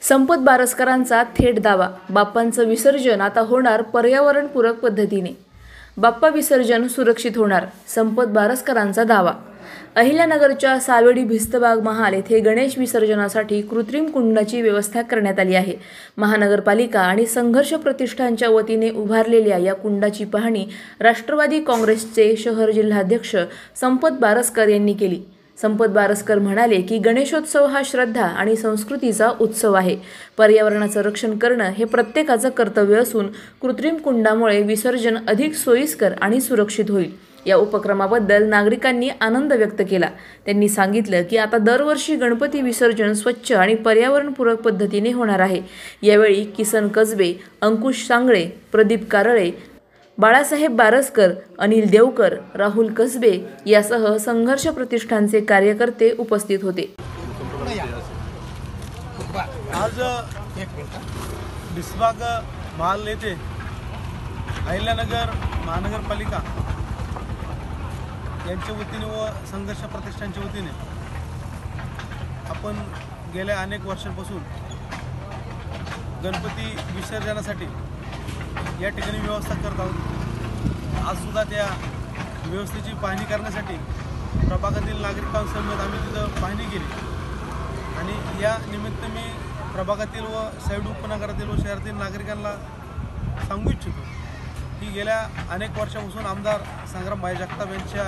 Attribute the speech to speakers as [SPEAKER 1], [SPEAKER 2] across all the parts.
[SPEAKER 1] संपत बारसकरांचा थेट दावा, बाप्पांचं विसर्जन आता होणार पर्यावरणपूरक पद्धतीने. बाप्पा विसर्जन सुरक्षित होणार, संपत बारसकरांचा दावा. अहिल्यानगरच्या सावेडी भिस्तबाग महाल येथे गणेश विसर्जनासाठी कृत्रिम कुंडाची व्यवस्था करण्यात आली आहे. महानगरपालिका आणि संघर्ष प्रतिष्ठानच्या वतीने उभारलेल्या या कुंडाची पाहणी राष्ट्रवादी काँग्रेसचे शहर जिल्हाध्यक्ष संपत बारसकर यांनी केली. संपत बारसकर म्हणाले की गणेशोत्सव हा श्रद्धा आणि संस्कृतीचा उत्सव आहे. पर्यावरणाचं रक्षण करणं हे प्रत्येकाचं कर्तव्य असून कृत्रिम कुंडामुळे विसर्जन अधिक सोयीस्कर आणि सुरक्षित होईल. या उपक्रमाबद्दल नागरिकांनी आनंद व्यक्त केला. त्यांनी सांगितलं की आता दरवर्षी गणपती विसर्जन स्वच्छ आणि पर्यावरणपूरक पद्धतीने होणार आहे. यावेळी किसन कसबे, अंकुश सांगळे, प्रदीप कारळे, बाळासाहेब बारसकर, अनिल देवकर, राहुल कसबे यासह संघर्ष प्रतिष्ठानचे कार्यकर्ते उपस्थित होते.
[SPEAKER 2] आज भिस्तबाग महाल येथे अहिल्यानगर महानगरपालिका यांच्या वतीने व संघर्ष प्रतिष्ठानच्या वतीने आपण गेल्या अनेक वर्षांपासून गणपती विसर्जनासाठी या ठिकाणी व्यवस्था करत आहोत. आजसुद्धा त्या व्यवस्थेची पाहणी करण्यासाठी प्रभागातील नागरिकांसमवेत आम्ही तिथं पाहणी केली आणि या निमित्त मी प्रभागातील व साईड उपनगरातील व शहरातील नागरिकांना सांगू इच्छितो की गेल्या अनेक वर्षापासून आमदार संग्राम भाई जगताप यांच्या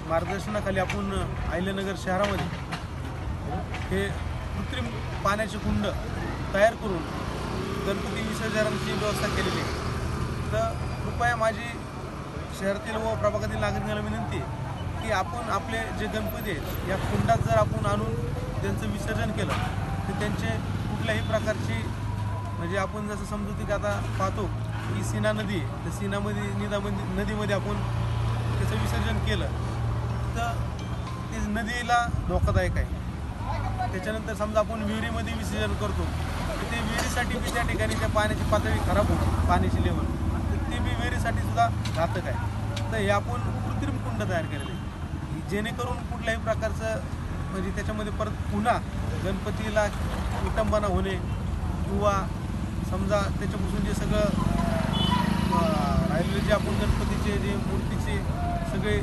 [SPEAKER 2] मार्गदर्शनाखाली आपण अहिल्यानगर शहरामध्ये हे कृत्रिम पाण्याचे कुंड तयार करून गणपती विसर्जनाची व्यवस्था केलेली आहे. तर कृपया माझी शहरातील व प्रभागातील नागरिकांना विनंती आहे की आपण आपले जे गणपती आहेत या कुंडात जर आपण आणून त्यांचं विसर्जन केलं तर त्यांचे कुठल्याही प्रकारची म्हणजे आपण जसं समजतो की आता पाहतो की सीना नदी आहे, तर नदीमध्ये आपण त्याचं विसर्जन केलं तर ते नदीला धोकादायक आहे. त्याच्यानंतर समजा आपण विहिरीमध्ये विसर्जन करतो तर ते विहिरीसाठी बी त्या ठिकाणी त्या पाण्याची पातळी खराब होते, पाण्याची लेवल, तर ते बी विहिरीसाठी सुद्धा घातक आहे. तर हे आपण कृत्रिम कुंड तयार केलेले जेणेकरून कुठल्याही प्रकारचं म्हणजे त्याच्यामध्ये परत पुन्हा गणपतीला विटंबना होणे किंवा समजा त्याच्यापासून जे सगळं राहिलेले जे आपण गणपतीचे जे मूर्तीचे सगळे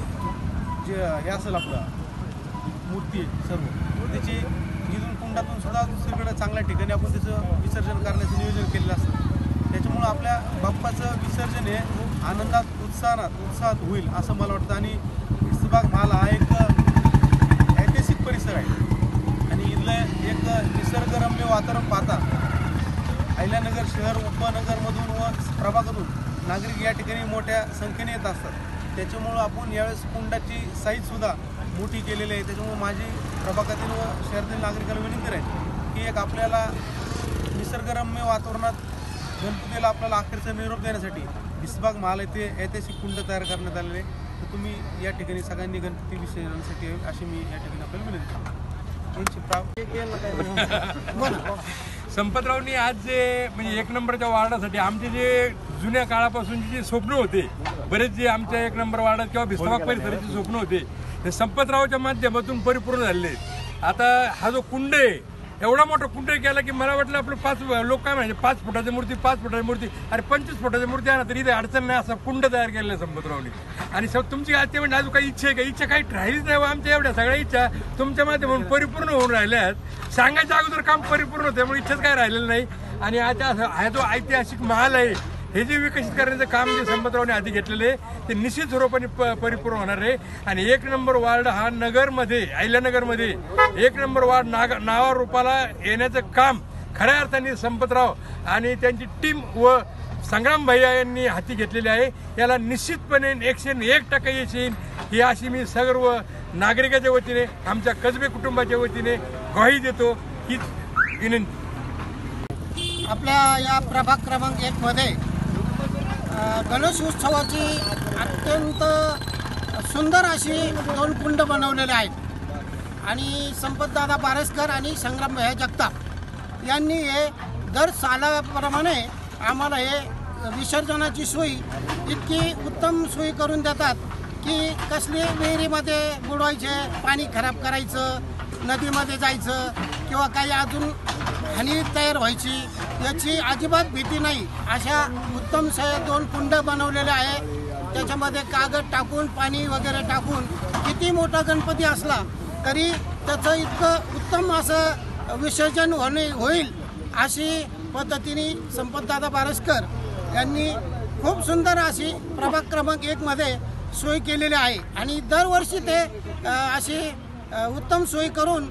[SPEAKER 2] जे हे असेल आपलं मूर्ती सर्व त्याची इथून कुंडातून सुद्धा दुसरीकडे चांगल्या ठिकाणी आपण त्याचं विसर्जन करण्याचं नियोजन केलेलं असतं. त्याच्यामुळं आपल्या बाप्पाचं विसर्जन हे आनंदात उत्साहात होईल असं मला वाटतं. आणि भिस्तबाग महाल हा एक ऐतिहासिक परिसर आहे आणि इथलं एक निसर्गरम्य वातावरण पाहता अहिल्यानगर शहर उपनगरमधून व प्रभागातून नागरिक या ठिकाणी मोठ्या संख्येने येत असतात. त्याच्यामुळं आपण यावेळेस कुंडाची साईजसुद्धा मोठी केलेली आहे. त्याच्यामुळे माझी प्रभागातील व शहरातील नागरिकांना विनंती आहे की एक आपल्याला निसर्गरम्य वातावरणात गणपतीला आपल्याला अखेरचा निरोप देण्यासाठी भिस्तबाग महाल येथे ऐतिहासिक कुंड तयार करण्यात आलेले आहे. तर तुम्ही या ठिकाणी सगळ्यांनी गणपती विसर्जनासाठी यावे अशी मी या ठिकाणी आपल्याला विनंती करतो.
[SPEAKER 3] संपतरावनी आज जे म्हणजे एक नंबरच्या वार्डासाठी आमचे जे जुन्या काळापासूनचे जे स्वप्न होते, बरेच जे आमच्या एक नंबर वार्डात किंवा भिस्तबाग परिसराचे स्वप्न होते ते संपतरावच्या माध्यमातून परिपूर्ण झाले. आता हा जो कुंड आहे एवढा मोठा कुंड केला की मला वाटलं आपलं 5 लोक काय म्हणजे 5 फुटाची मूर्ती 5 फुटाची मूर्ती अरे 25 फुटाची मूर्ती आहे ना, तर इथे अडचण नाही असा कुंड तयार केलेला आहे संपतरावनी. आणि तुमची आज ते म्हणजे अजून काही इच्छा आहे का? इच्छा काही राहिलीच नाही. आमच्या एवढ्या सगळ्या इच्छा तुमच्या माध्यमातून परिपूर्ण होऊन राहिल्या आहेत. सांगायच्या अगोदर काम परिपूर्ण होतं, त्यामुळे इच्छाच काय राहिलेलं नाही. आणि आता हा जो ऐतिहासिक महाल आहे हे जे विकसित करण्याचं काम जे संपतरावने आधी घेतलेले ते निश्चित स्वरूपाने परिपूर्ण होणार आहे. आणि एक नंबर वार्ड हा नगरमध्ये अहिल्यानगरमध्ये एक नंबर वार्ड नावा रूपाला येण्याचं काम खऱ्या अर्थाने संपतराव आणि त्यांची टीम व संग्राम भैया यांनी हाती घेतलेली आहे. याला निश्चितपणे 101% यश येईल ही अशी मी सर्व नागरिकाच्या वतीने आमच्या कसबे कुटुंबाच्या वतीने ग्वाही देतो. हीच विनंती.
[SPEAKER 4] आपल्या या प्रभाग क्रमांक 1 मध्ये गणेश उत्सवाची अत्यंत सुंदर अशी 2 कुंड बनवलेले आहेत आणि संपतदादा बारसकर आणि संग्राम भाई जगताप यांनी हे दर सालाप्रमाणे आम्हाला हे विसर्जनाची सोय इतकी उत्तम सोयी करून देतात की कसली विहिरीमध्ये बुडवायचे, पाणी खराब करायचं, नदीमध्ये जायचं किंवा काही अजून हानी तयार व्हायची याची अजिबात भीती नाही. अशा उत्तम 2 कुंड बनवलेले आहे. त्याच्यामध्ये कागद टाकून पाणी वगैरे टाकून किती मोठा गणपती असला तरी त्याचं इतकं उत्तम असं विसर्जन होईल अशी पद्धतीने संपतदादा बारसकर यांनी खूप सुंदर अशी प्रभाग क्रमांक 1 मध्ये सोय केलेली आहे. आणि दरवर्षी ते अशी उत्तम सोय करून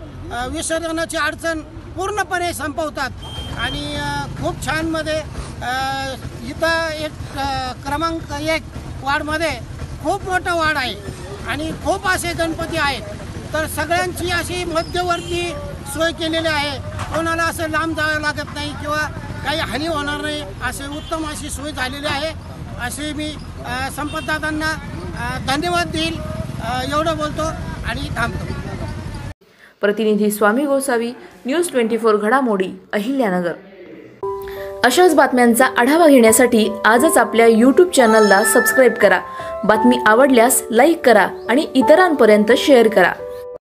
[SPEAKER 4] विसर्जनाची अडचण पूर्णपणे संपवतात. आणि खूप छान मध्ये इथं एक क्रमांक 1 वार्डमध्ये खूप मोठा वार्ड आहे आणि खूप असे गणपती आहेत. तर सगळ्यांची अशी मध्यवर्ती सोय केलेली आहे. कोणाला असं लांब जावं लागत नाही किंवा काही हानी होणार नाही असे उत्तम अशी सोय झालेली आहे. असे मी संपतदादांना धन्यवाद देईल. एवढं बोलतो आणि थांबतो.
[SPEAKER 1] प्रतिनिधी स्वामी गोसावी, न्यूज 24 घडामोडी, अहिल्यानगर. अशाच बातम्यांचा आढावा घेण्यासाठी आजच आपल्या YouTube चॅनलला सबस्क्राईब करा. बातमी आवडल्यास लाईक करा आणि इतरांपर्यंत शेअर करा.